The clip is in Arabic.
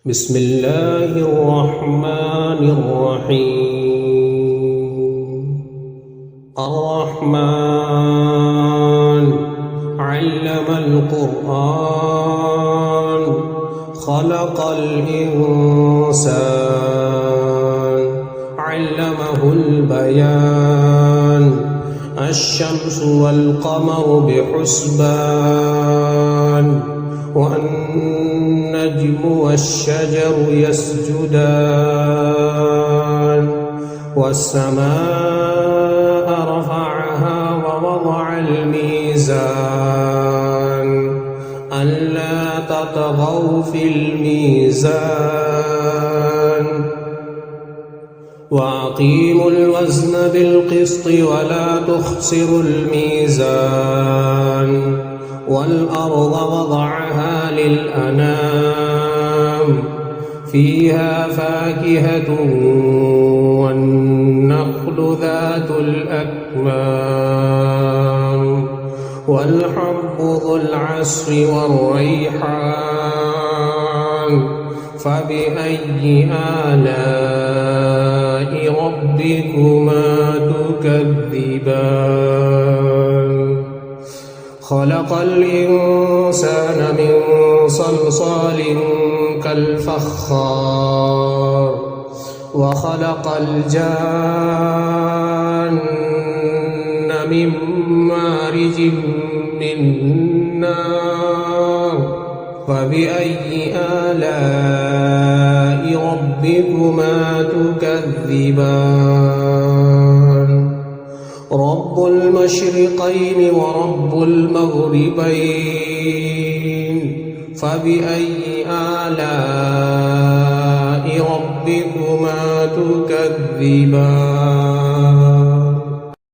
بسم الله الرحمن الرحيم. الرحمن علم القرآن خلق الإنسان علمه البيان الشمس والقمر بحسبان والنجم والشجر يسجدان والسماء رفعها ووضع الميزان ألا تطغوا في الميزان وأقيموا الوزن بالقسط ولا تخسروا الميزان والأرض وضعها للأنام فيها فاكهة والنخل ذات الأكمام والحب ذو العصف والريحان فبأي آلاء ربكما تكذبان خلق الإنسان من صلصال كالفخار وخلق الجان من مارج من نار فبأي آلاء ربكما تكذبان رب المشرقين ورب المغربين فبأي آلاء ربكما تكذبان